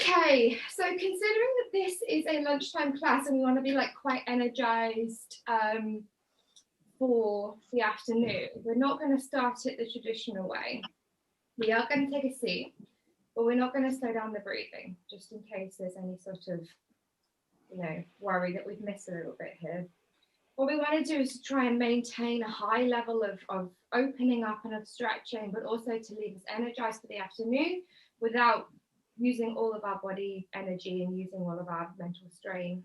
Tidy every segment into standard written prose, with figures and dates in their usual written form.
Okay, so considering that this is a lunchtime class and we want to be like quite energized for the afternoon, we're not going to start it the traditional way. We are going to take a seat, but we're not going to slow down the breathing, just in case there's any sort of, worry that we've missed a little bit here. What we want to do is to try and maintain a high level of opening up and of stretching, but also to leave us energized for the afternoon without using all of our body energy and using all of our mental strain.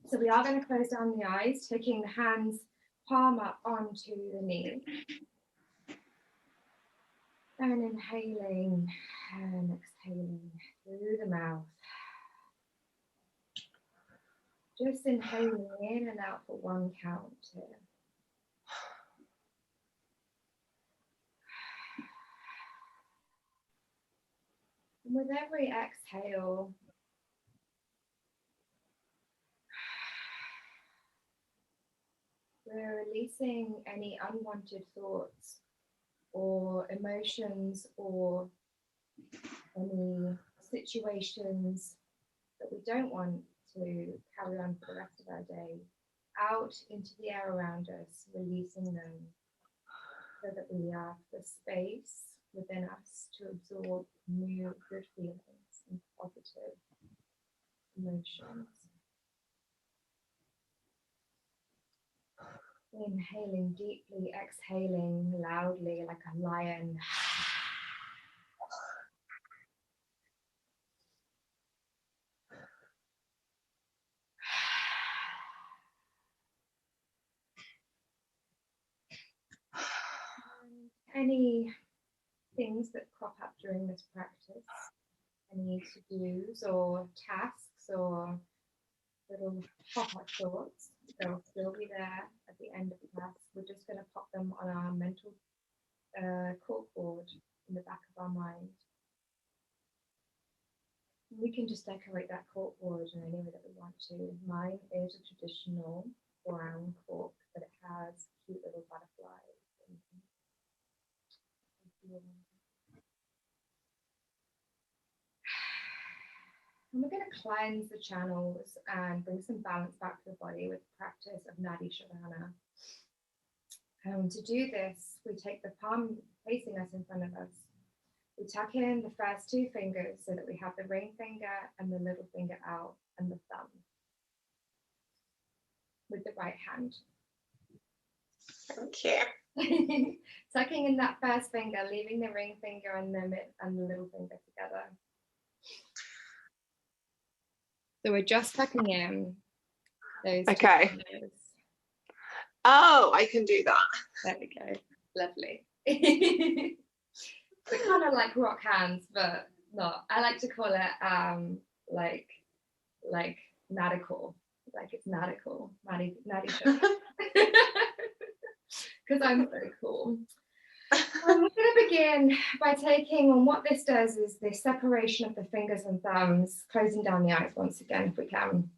So we are going to close down the eyes, taking the hands palm up onto the knee. And inhaling and exhaling through the mouth. Just inhaling in and out for one count here. And with every exhale, we're releasing any unwanted thoughts or emotions or any situations that we don't want to carry on for the rest of our day out into the air around us, releasing them so that we have the space within us to absorb new good feelings and positive emotions. Inhaling deeply, exhaling loudly like a lion. Any things that crop up during this practice, any to-dos or tasks or little pop-up thoughts, they'll still be there at the end of the class. We're just going to pop them on our mental corkboard in the back of our mind. We can just decorate that corkboard in any way that we want to. Mine is a traditional brown cork, but it has cute little butterflies. And we're going to cleanse the channels and bring some balance back to the body with the practice of Nadi Shavana. To do this, we take the palm facing us in front of us. We tuck in the first two fingers so that we have the ring finger and the little finger out and the thumb with the right hand. Okay. Tucking in that first finger, leaving the ring finger and the little finger together. So we're just tucking in those two fingers. Oh, I can do that. There we go. Lovely. So kind of like rock hands, but not. I like to call it like Nadical. Like it's Nadical. Nadi show. Because I'm so cool. We're going to begin by taking on what this does is the separation of the fingers and thumbs, closing down the eyes once again if we can.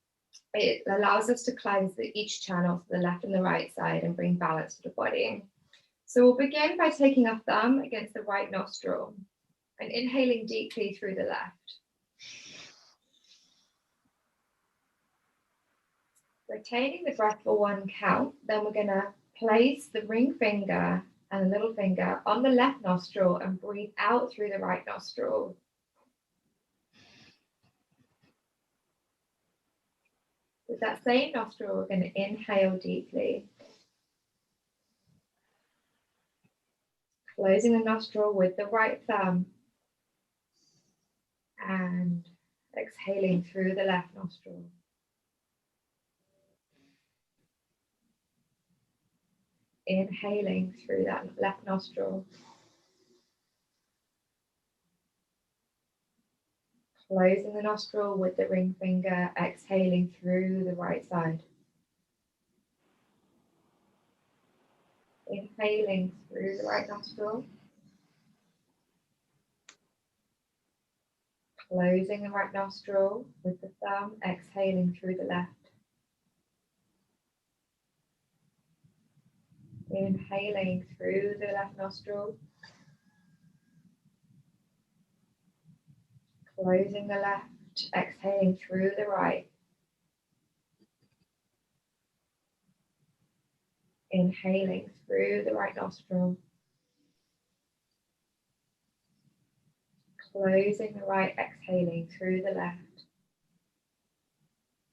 It allows us to cleanse each channel to the left and the right side and bring balance to the body. So we'll begin by taking our thumb against the right nostril and inhaling deeply through the left. Retaining the breath for one count, then we're going to place the ring finger and the little finger on the left nostril and breathe out through the right nostril. With that same nostril, we're going to inhale deeply. Closing the nostril with the right thumb and exhaling through the left nostril. Inhaling through that left nostril. Closing the nostril with the ring finger, exhaling through the right side. Inhaling through the right nostril. Closing the right nostril with the thumb, exhaling through the left. Inhaling through the left nostril. Closing the left left. Exhaling through the right. Inhaling through the right nostril. Closing the right, exhaling through the left.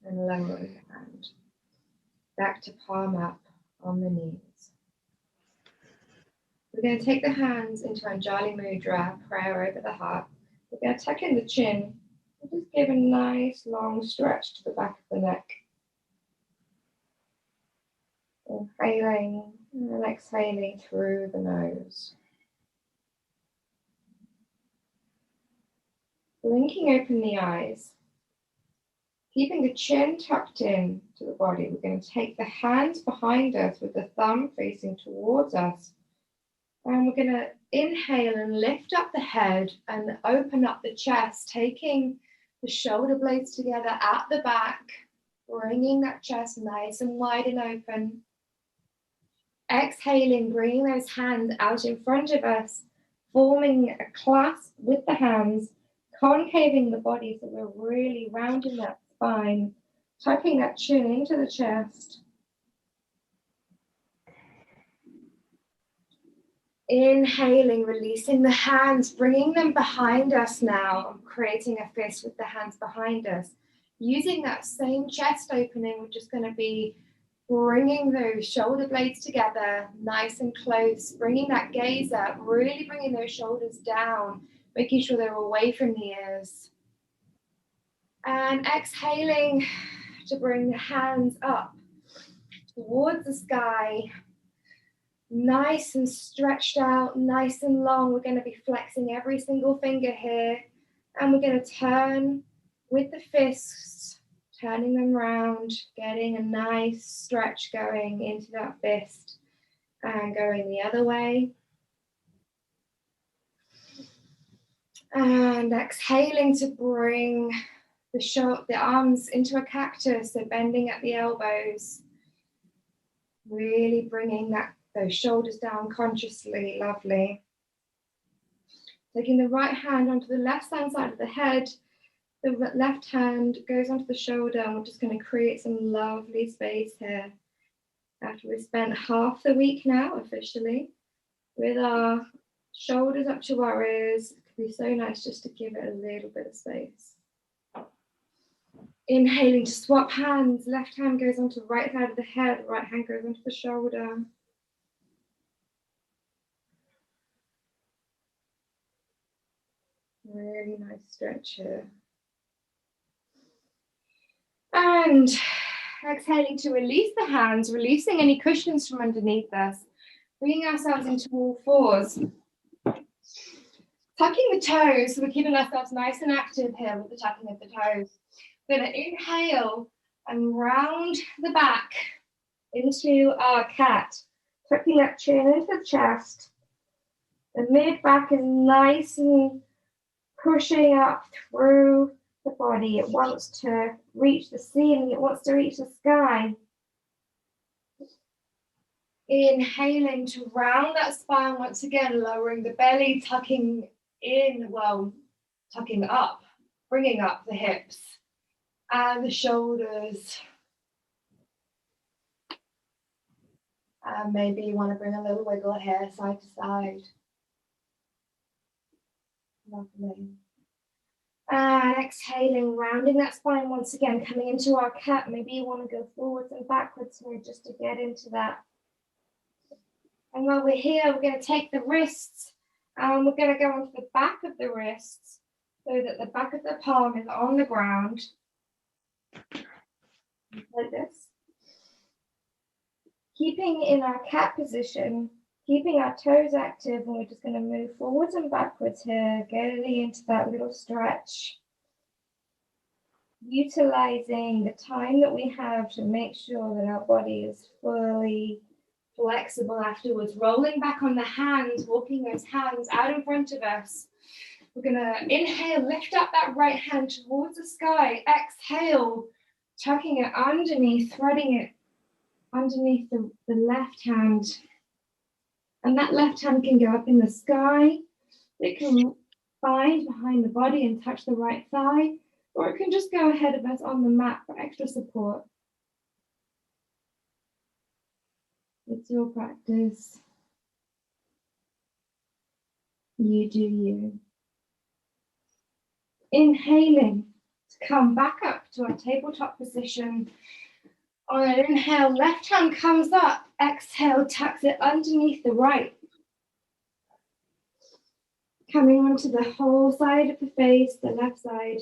And lowering the hand. Back to palm up on the knees. We're going to take the hands into Jenerally Mudra, prayer over the heart. We're going to tuck in the chin and just give a nice long stretch to the back of the neck. Inhaling and exhaling through the nose. Blinking open the eyes. Keeping the chin tucked in to the body, we're going to take the hands behind us with the thumb facing towards us. And we're going to inhale and lift up the head and open up the chest, taking the shoulder blades together at the back, bringing that chest nice and wide and open. Exhaling, bringing those hands out in front of us, forming a clasp with the hands, concaving the body so we're really rounding that spine, tucking that chin into the chest. Inhaling, releasing the hands, bringing them behind us now, creating a fist with the hands behind us. Using that same chest opening, we're just going to be bringing those shoulder blades together, nice and close, bringing that gaze up, really bringing those shoulders down, making sure they're away from the ears. And exhaling to bring the hands up towards the sky. Nice and stretched out, nice and long. We're going to be flexing every single finger here. And we're going to turn with the fists, turning them round, getting a nice stretch going into that fist. And going the other way. And exhaling to bring the arms into a cactus, so bending at the elbows. Really bringing those shoulders down consciously, lovely. Taking the right hand onto the left hand side of the head, the left hand goes onto the shoulder, and we're just going to create some lovely space here. After we've spent half the week now, officially, with our shoulders up to our ears, it could be so nice just to give it a little bit of space. Inhaling to swap hands, left hand goes onto the right side of the head, right hand goes onto the shoulder. Really nice stretch here. And exhaling to release the hands, releasing any cushions from underneath us, bringing ourselves into all fours. Tucking the toes, so we're keeping ourselves nice and active here with the tucking of the toes. We're going to inhale and round the back into our cat, tucking that chin into the chest. The mid back is nice and pushing up through the body. It wants to reach the ceiling, it wants to reach the sky. Inhaling to round that spine once again, lowering the belly, tucking in, tucking up, bringing up the hips and the shoulders. And maybe you want to bring a little wiggle here, side to side. Lovely. And exhaling, rounding that spine once again, coming into our cat. Maybe you want to go forwards and backwards here just to get into that. And while we're here, we're going to take the wrists and we're going to go onto the back of the wrists so that the back of the palm is on the ground. Like this. Keeping in our cat position, keeping our toes active, and we're just going to move forwards and backwards here, getting into that little stretch. Utilizing the time that we have to make sure that our body is fully flexible afterwards. Rolling back on the hands, walking those hands out in front of us. We're going to inhale, lift up that right hand towards the sky. Exhale, tucking it underneath, threading it underneath the left hand. And that left hand can go up in the sky. It can bind behind the body and touch the right thigh. or it can just go ahead of us on the mat for extra support. It's your practice. You do you. Inhaling to come back up to our tabletop position. On an inhale, left hand comes up. Exhale, tucks it underneath the right. Coming onto the whole side of the face, the left side.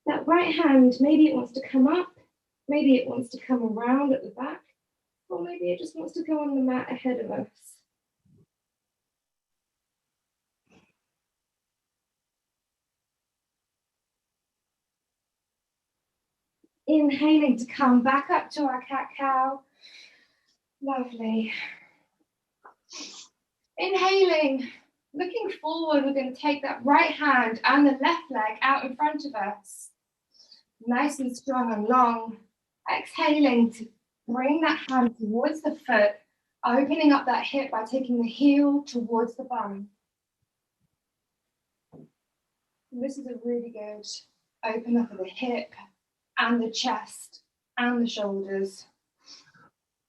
That right hand, maybe it wants to come up, maybe it wants to come around at the back, or maybe it just wants to go on the mat ahead of us. Inhaling to come back up to our cat-cow. Lovely. Inhaling, looking forward, we're going to take that right hand and the left leg out in front of us. Nice and strong and long. Exhaling to bring that hand towards the foot, opening up that hip by taking the heel towards the bum. And this is a really good open up of the hip and the chest and the shoulders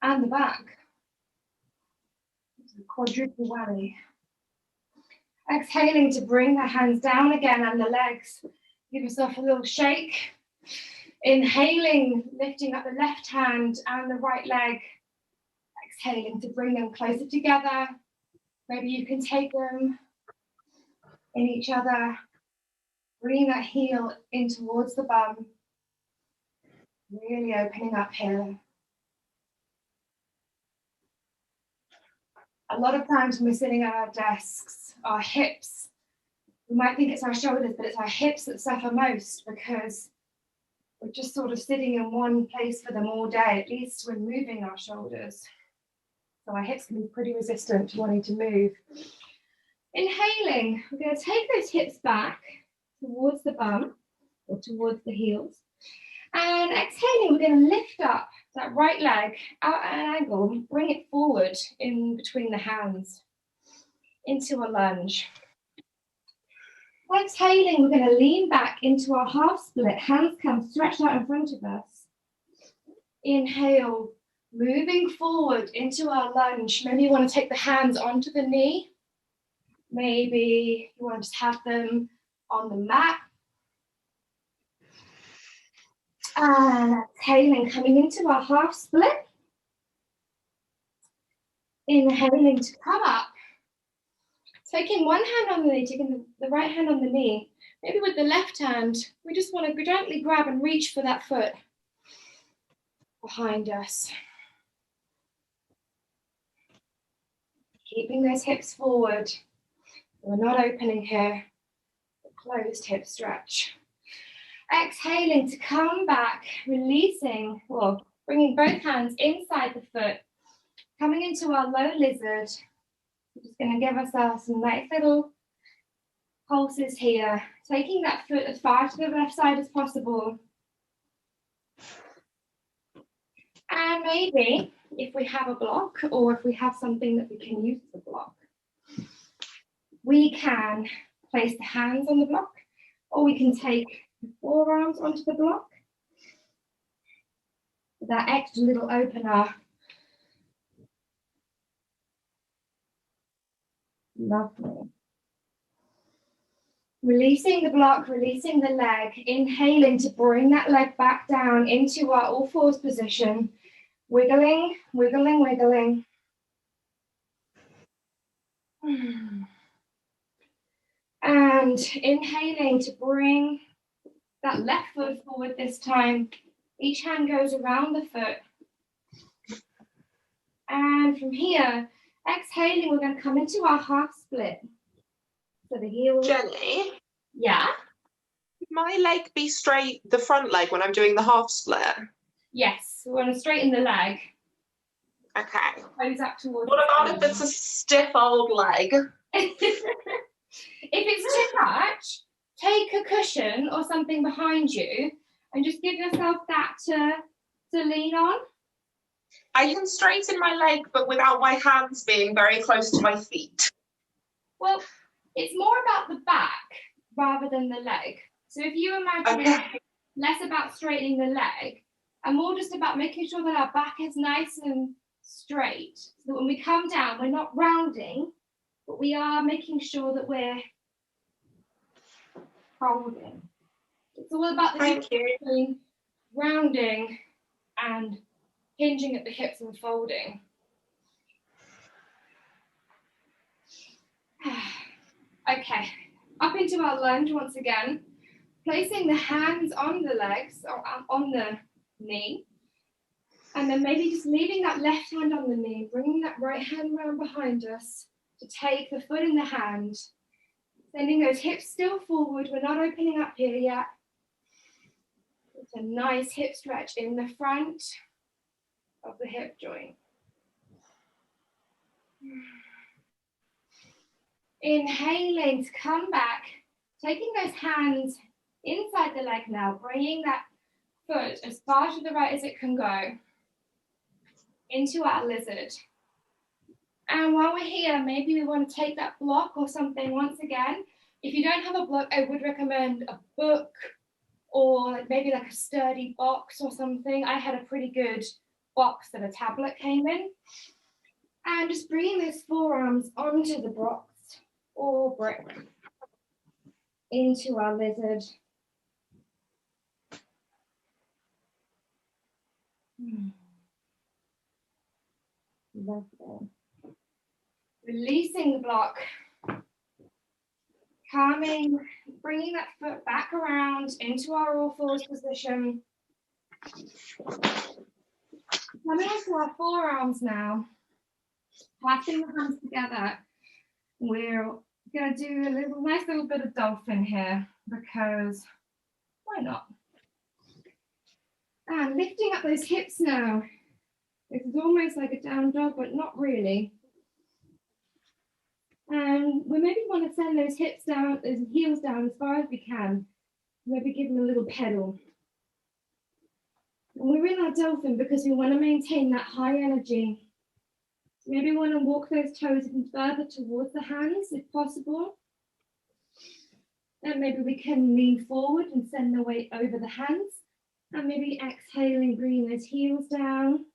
and the back. It's a quadruple whammy. Exhaling to bring the hands down again and the legs. Give yourself a little shake. Inhaling, lifting up the left hand and the right leg. Exhaling to bring them closer together. Maybe you can take them in each other. Bring that heel in towards the bum. Really opening up here. A lot of times when we're sitting at our desks, our hips, we might think it's our shoulders, but it's our hips that suffer most because we're just sort of sitting in one place for them all day. At least we're moving our shoulders. So our hips can be pretty resistant to wanting to move. Inhaling, we're going to take those hips back towards the bum or towards the heels. And exhaling, we're going to lift up that right leg out at an angle and bring it forward in between the hands into a lunge. Exhaling, we're going to lean back into our half split. Hands come stretched out in front of us. Inhale, moving forward into our lunge. Maybe you want to take the hands onto the knee. Maybe you want to just have them on the mat. And exhaling, coming into our half split. Inhaling to come up. Taking one hand on the knee, taking the right hand on the knee. Maybe with the left hand, we just want to gently grab and reach for that foot behind us. Keeping those hips forward. We're not opening here. Closed hip stretch. Exhaling to come back, releasing, well, bringing both hands inside the foot, coming into our low lizard. We're just going to give ourselves some nice little pulses here, taking that foot as far to the left side as possible. And maybe if we have a block or if we have something that we can use as a block, we can place the hands on the block, or we can take the forearms onto the block. That extra little opener. Lovely. Releasing the block, releasing the leg, inhaling to bring that leg back down into our all fours position. Wiggling, wiggling, wiggling. And inhaling to bring that left foot forward this time. Each hand goes around the foot. And from here, exhaling, we're going to come into our half split. So the heels. Jenny? Yeah? Could my leg be straight, the front leg, when I'm doing the half split? Yes, we want to straighten the leg. Okay. Toes up towards. What about if it's a stiff old leg? If it's too much, take a cushion or something behind you and just give yourself that to lean on. I can straighten my leg, but without my hands being very close to my feet. Well, it's more about the back rather than the leg. So if you imagine less about straightening the leg and more just about making sure that our back is nice and straight, so that when we come down, we're not rounding, but we are making sure that we're folding. It's all about the rounding and hinging at the hips and folding. Okay, up into our lunge once again, placing the hands on the legs or on the knee, and then maybe just leaving that left hand on the knee, bringing that right hand round behind us to take the foot in the hand, sending those hips still forward. We're not opening up here yet. It's a nice hip stretch in the front of the hip joint. Inhaling to come back, taking those hands inside the leg now, bringing that foot as far to the right as it can go into our lizard. And while we're here, maybe we want to take that block or something once again. If you don't have a block, I would recommend a book or maybe like a sturdy box or something. I had a pretty good box that a tablet came in. And just bringing those forearms onto the box or brick into our lizard. Lovely. Releasing the block. Calming, bringing that foot back around into our all fours position. Coming onto our forearms now. Clasping the hands together. We're going to do a nice little bit of dolphin here because why not? And lifting up those hips now. This is almost like a down dog, but not really. And we maybe want to send those hips down, those heels down as far as we can. Maybe give them a little pedal. And we're in our dolphin because we want to maintain that high energy. Maybe we want to walk those toes even further towards the hands if possible. And maybe we can lean forward and send the weight over the hands. And maybe exhaling, bringing those heels down.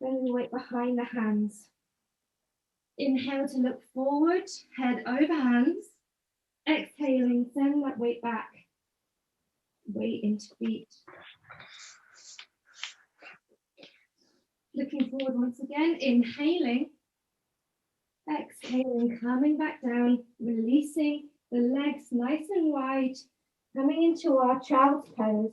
Bring the weight behind the hands. Inhale to look forward, head over hands. Exhaling, send that weight back. Weight into feet. Looking forward once again, inhaling. Exhaling, coming back down, releasing the legs nice and wide, coming into our child's pose.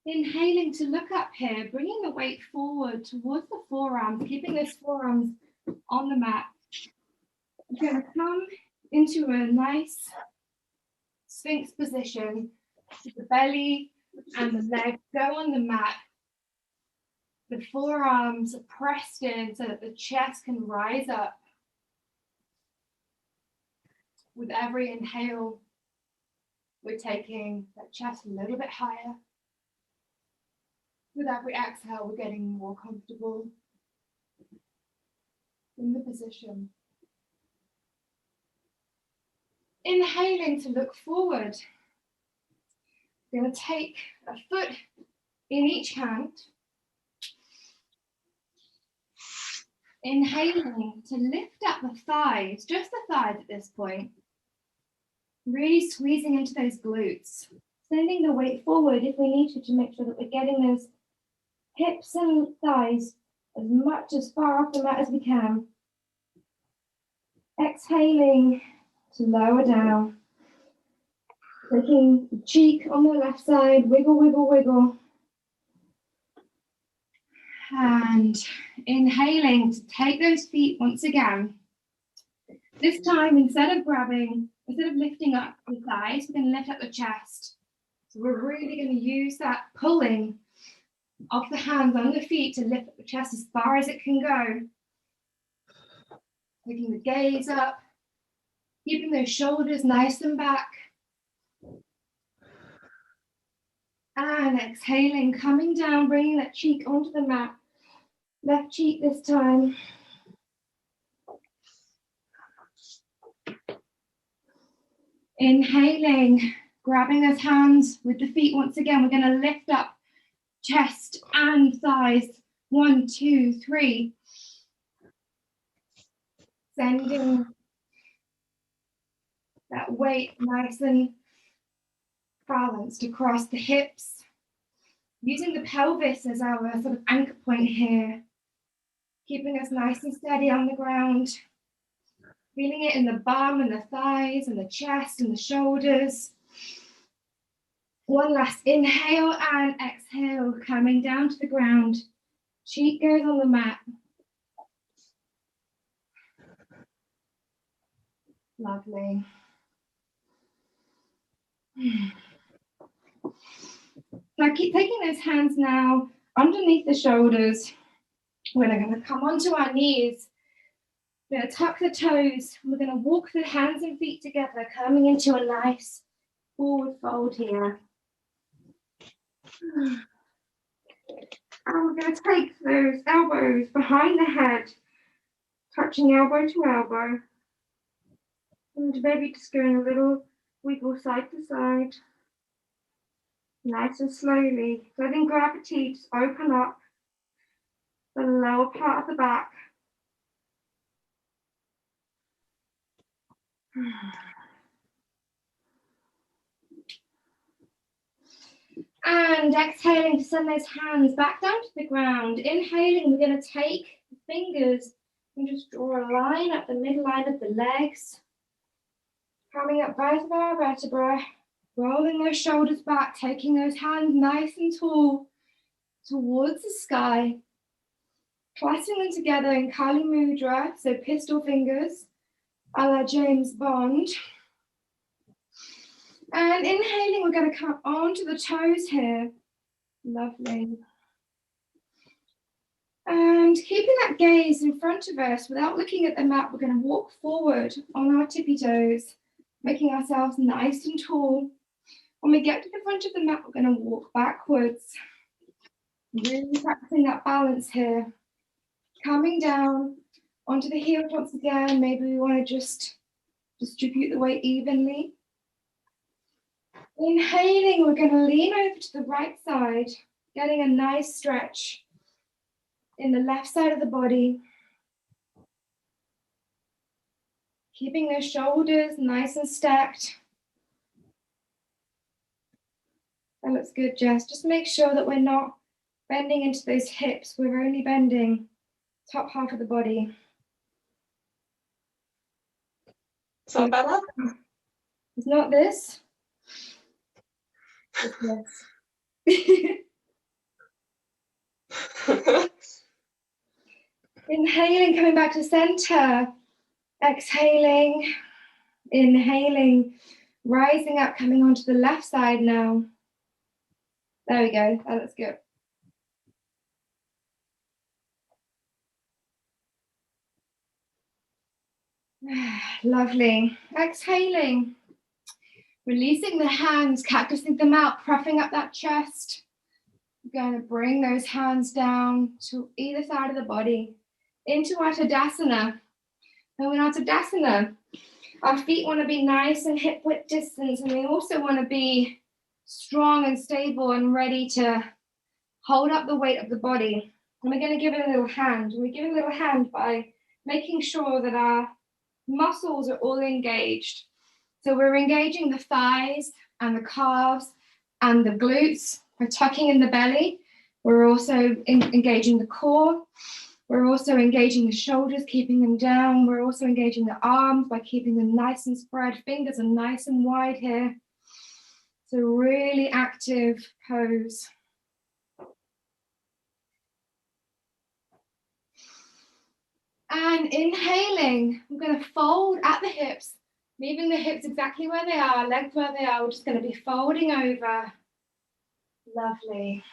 Inhaling to look up here, bringing the weight forward towards the forearms, keeping those forearms on the mat. We're going to come into a nice Sphinx position. The belly and the legs go on the mat. The forearms are pressed in so that the chest can rise up. With every inhale, we're taking that chest a little bit higher. With every exhale, we're getting more comfortable in the position. Inhaling to look forward. We're going to take a foot in each hand. Inhaling to lift up the thighs, just the thighs at this point. Really squeezing into those glutes. Sending the weight forward if we need to make sure that we're getting those hips and thighs as far off the mat as we can. Exhaling to lower down. Taking the cheek on the left side, wiggle, wiggle, wiggle. And inhaling to take those feet once again. This time, instead of lifting up the thighs, we're going to lift up the chest. So we're really going to use that pulling of the hands on the feet to lift up the chest as far as it can go. Taking the gaze up, keeping those shoulders nice and back. And exhaling, coming down, bringing that cheek onto the mat. Left cheek this time. Inhaling, grabbing those hands with the feet once again. We're going to lift up chest and thighs. 1, 2, 3. Sending that weight nice and balanced across the hips. Using the pelvis as our sort of anchor point here. Keeping us nice and steady on the ground. Feeling it in the bum and the thighs and the chest and the shoulders. One last inhale and exhale, coming down to the ground. Cheek goes on the mat. Lovely. So keep taking those hands now underneath the shoulders. We're going to come onto our knees. We're going to tuck the toes. We're going to walk the hands and feet together, coming into a nice forward fold here. And we're going to take those elbows behind the head, touching elbow to elbow. And maybe just going a little wiggle side to side. Nice and slowly, letting gravity just open up the lower part of the back. And exhaling to send those hands back down to the ground. Inhaling, we're going to take the fingers and just draw a line up the midline of the legs. Coming up both of our vertebrae, rolling those shoulders back, taking those hands nice and tall towards the sky. Clasping them together in Kali Mudra, so pistol fingers, a la James Bond. And inhaling, we're going to come onto the toes here. Lovely. And keeping that gaze in front of us without looking at the mat, we're going to walk forward on our tippy toes, making ourselves nice and tall. When we get to the front of the mat, we're going to walk backwards. Really practicing that balance here. Coming down onto the heels once again. Maybe we want to just distribute the weight evenly. Inhaling, we're going to lean over to the right side, getting a nice stretch in the left side of the body. Keeping those shoulders nice and stacked. That looks good, Jess. Just make sure that we're not bending into those hips. We're only bending top half of the body. Is that better? It's not this. It's this. Inhaling, coming back to center. Exhaling, inhaling, rising up, coming onto the left side now. There we go, that looks good. Lovely. Exhaling, releasing the hands, cactusing them out, puffing up that chest. We're going to bring those hands down to either side of the body into our Tadasana. And we're in our Tadasana. Our feet want to be nice and hip width distance, and we also want to be strong and stable and ready to hold up the weight of the body. And we're going to give it a little hand. We give it a little hand by making sure that our muscles are all engaged. So we're engaging the thighs and the calves and the glutes. We're tucking in the belly. We're also engaging the core. We're also engaging the shoulders, keeping them down. We're also engaging the arms by keeping them nice and spread. Fingers are nice and wide here. It's a really active pose. And inhaling, I'm going to fold at the hips, leaving the hips exactly where they are, legs where they are. We're just going to be folding over. Lovely.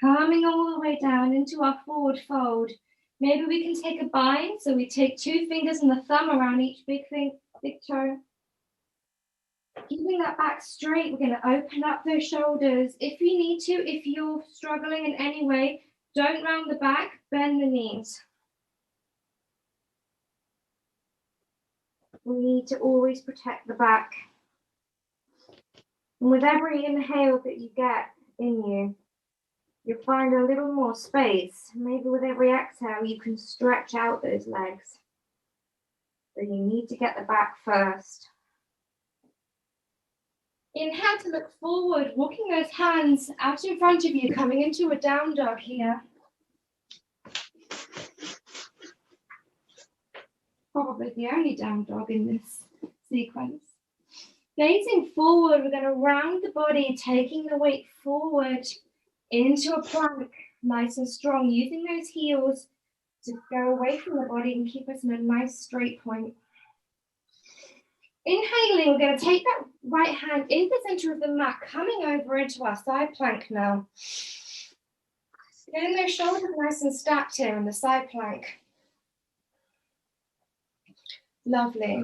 Coming all the way down into our forward fold. Maybe we can take a bind. So we take 2 fingers and the thumb around each big toe. Keeping that back straight, we're going to open up those shoulders. If you need to, if you're struggling in any way, don't round the back, bend the knees. We need to always protect the back. And with every inhale that you get in you, you'll find a little more space. Maybe with every exhale, you can stretch out those legs. But you need to get the back first. Inhale to look forward, walking those hands out in front of you, coming into a down dog here. Probably the only down dog in this sequence. Gazing forward, we're going to round the body, taking the weight forward into a plank, nice and strong, using those heels to go away from the body and keep us in a nice straight point. Inhaling, we're going to take that right hand in the center of the mat, coming over into our side plank now. Getting those shoulders nice and stacked here in the side plank. Lovely.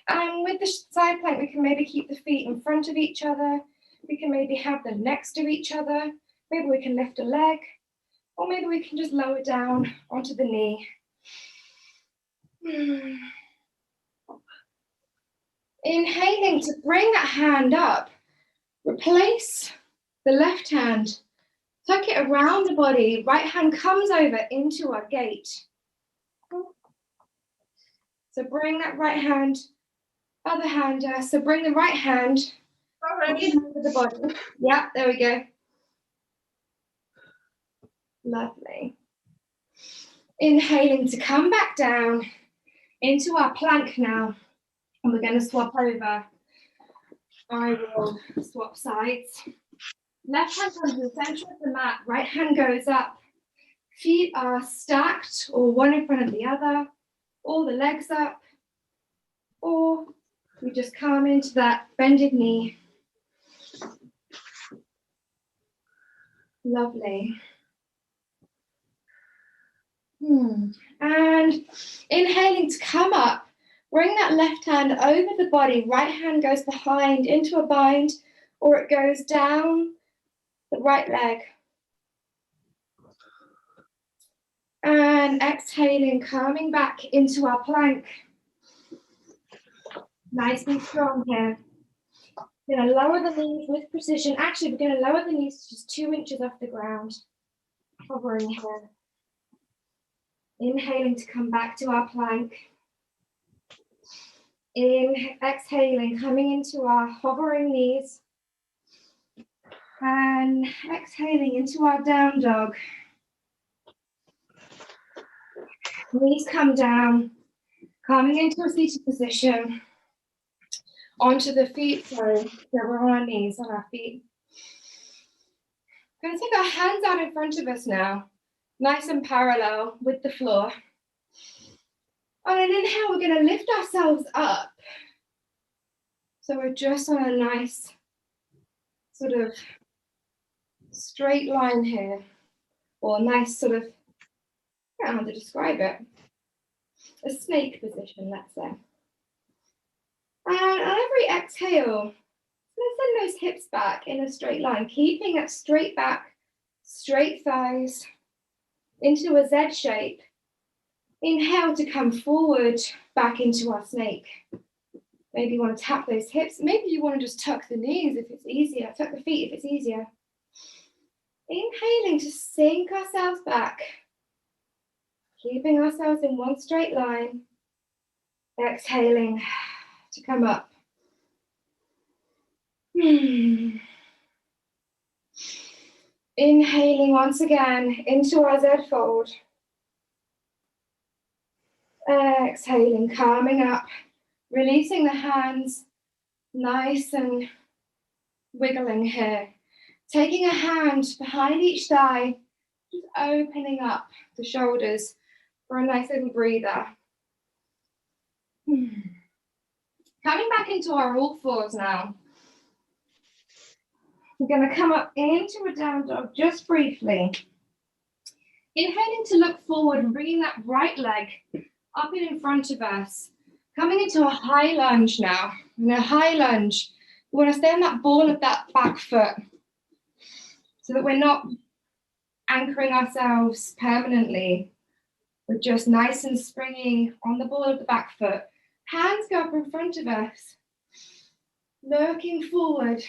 And with the side plank, we can maybe keep the feet in front of each other. We can maybe have them next to each other. Maybe we can lift a leg, or maybe we can just lower down onto the knee. Inhaling to bring that hand up. Replace the left hand. Tuck it around the body. Right hand comes over into our gate. So bring that right hand, other hand. So bring the right hand over the body. Yeah, there we go. Lovely. Inhaling to come back down into our plank now. And we're going to swap over. I will swap sides. Left hand comes to the center of the mat. Right hand goes up. Feet are stacked or one in front of the other. Or the legs up. Or we just come into that bended knee. Lovely. And inhaling to come up. Bring that left hand over the body. Right hand goes behind into a bind, or it goes down the right leg. And exhaling, coming back into our plank. Nice and strong here. We're going to lower the knees with precision. Actually, we're going to lower the knees just 2 inches off the ground. Hovering here. Inhaling to come back to our plank. Exhaling, coming into our hovering knees. And exhaling into our down dog. Knees come down, coming into a seated position. Onto the feet, so we're on our knees, on our feet. We're going to take our hands out in front of us now, nice and parallel with the floor. On an inhale, we're going to lift ourselves up. So we're just on a nice sort of straight line here, or a nice sort of, I don't know how to describe it, a snake position, let's say. And on every exhale, let's send those hips back in a straight line, keeping that straight back, straight thighs into a Z shape. Inhale to come forward back into our snake. Maybe you want to tap those hips. Maybe you want to just tuck the knees if it's easier. Tuck the feet if it's easier. Inhaling to sink ourselves back. Keeping ourselves in one straight line. Exhaling to come up. Inhaling once again into our Z fold. Exhaling, calming up, releasing the hands, nice and wiggling here. Taking a hand behind each thigh, just opening up the shoulders for a nice little breather. Coming back into our all fours now. We're going to come up into a down dog just briefly. Inhaling to look forward and bringing that right leg up and in front of us. Coming into a high lunge now. In a high lunge, we want to stay on that ball of that back foot so that we're not anchoring ourselves permanently. We're just nice and springing on the ball of the back foot. Hands go up in front of us, looking forward.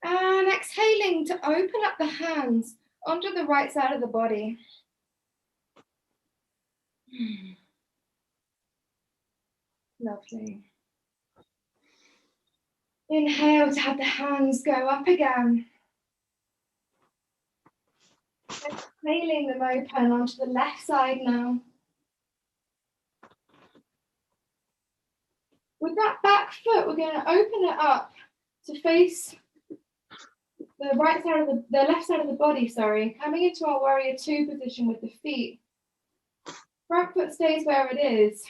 And exhaling to open up the hands onto the right side of the body. Lovely. Inhale to have the hands go up again. Exhaling them open onto the left side now. With that back foot, we're going to open it up to face the right side of the left side of the body, sorry. Coming into our warrior two position with the feet. Front foot stays where it is.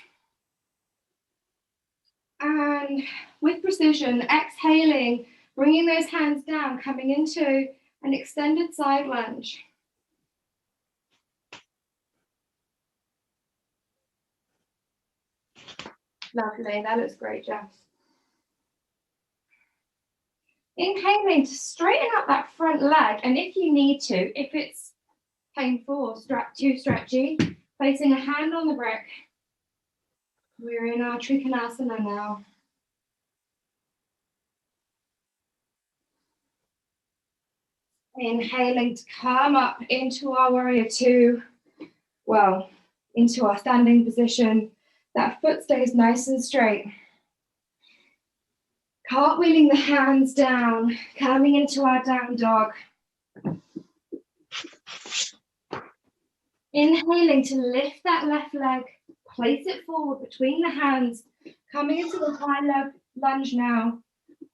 And with precision, exhaling, bringing those hands down, coming into an extended side lunge. Lovely, that looks great, Jess. Inhaling to straighten up that front leg, and if you need to, if it's painful or too stretchy, placing a hand on the brick. We're in our Trikonasana now. Inhaling to come up into our warrior two, well, into our standing position. That foot stays nice and straight. Cartwheeling the hands down, coming into our down dog. Inhaling to lift that left leg, place it forward between the hands, coming into the high leg lunge now.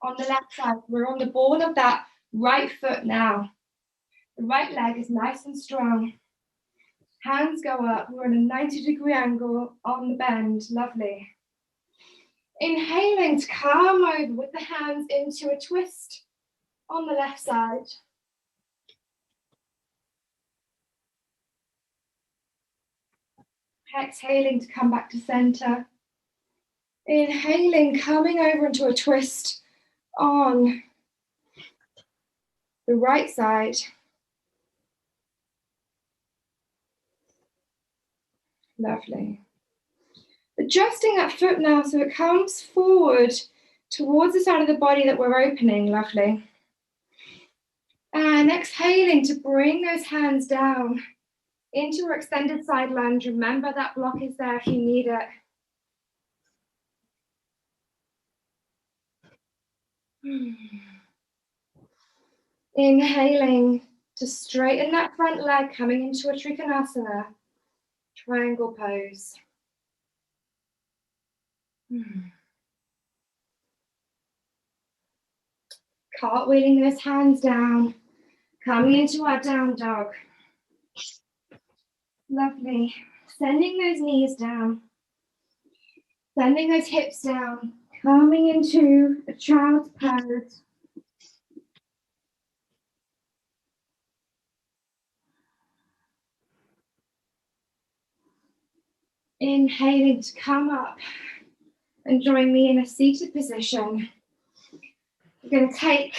On the left side, we're on the ball of that right foot now. The right leg is nice and strong. Hands go up, we're in a 90-degree angle on the bend, lovely. Inhaling to come over with the hands into a twist on the left side. Exhaling to come back to center. Inhaling, coming over into a twist on the right side. Lovely. Adjusting that foot now so it comes forward towards the side of the body that we're opening, lovely. And exhaling to bring those hands down into our extended side lunge. Remember that block is there if you need it. Inhaling to straighten that front leg, coming into a Trikonasana, triangle pose. Cartwheeling those hands down, coming into our down dog. Lovely. Sending those knees down, sending those hips down, coming into a child's pose. Inhaling to come up and join me in a seated position. We're going to take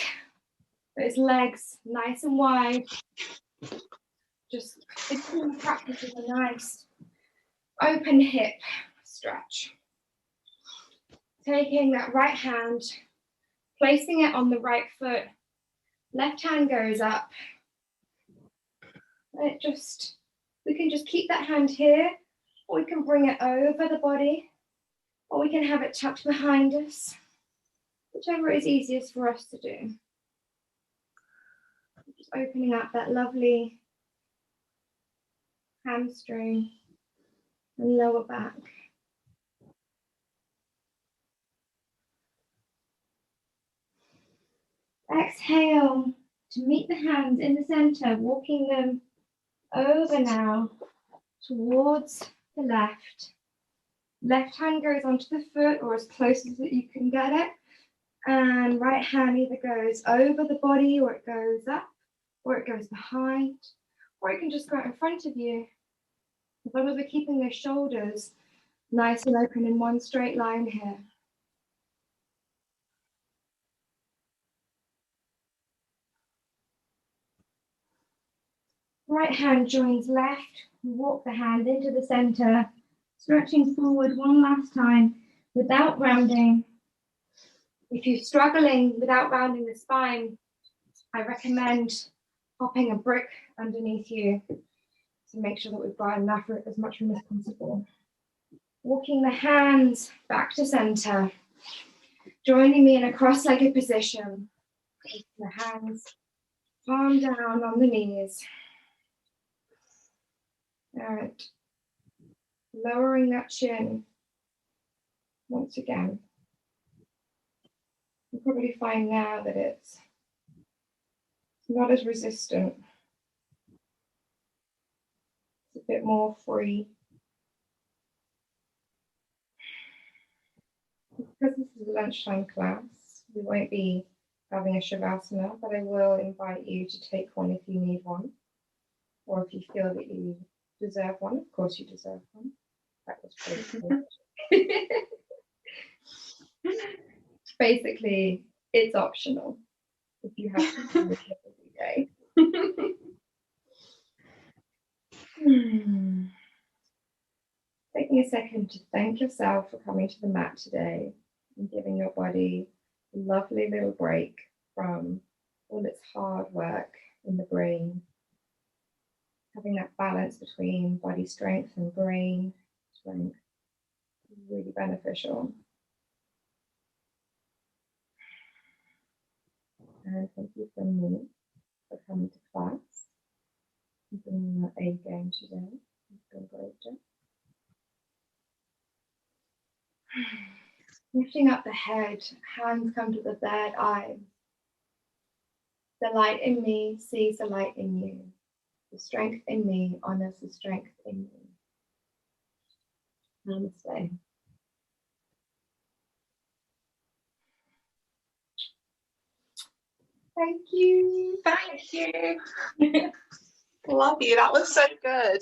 those legs nice and wide. Just between practices a nice open hip stretch. Taking that right hand, placing it on the right foot. Left hand goes up. And we can just keep that hand here, or we can bring it over the body, or we can have it tucked behind us, whichever is easiest for us to do. Just opening up that lovely hamstring and lower back. Exhale to meet the hands in the center, walking them over now towards the left. Left hand goes onto the foot or as close as you can get it. And right hand either goes over the body or it goes up or it goes behind, or it can just go out in front of you. As long as we're keeping those shoulders Nice and open in one straight line here. Right hand joins left. Walk the hand into the center, stretching forward one last time without rounding. If you're struggling without rounding the spine, I recommend popping a brick underneath you to make sure that we've got enough for as much room as possible. Walking the hands back to center, joining me in a cross-legged position. The hands palm down on the knees. All right. Lowering that chin once again. You'll probably find now that it's not as resistant. It's a bit more free. Because this is a lunchtime class, we won't be having a Shavasana, but I will invite you to take one if you need one, or if you feel that you deserve one. Of course you deserve one. That was pretty cool. Basically, it's optional if you have to do it every day. Taking a second to thank yourself for coming to the mat today and giving your body a lovely little break from all its hard work in the brain. Having that balance between body strength and brain strength is really beneficial. And thank you from me for coming to class and bringing your A game today. You've done a great job. Lifting up the head, hands come to the third eye. The light in me sees the light in you. The strength in me honors the strength in you. Namaste. Thank you. Thank you. Love you. That was so good.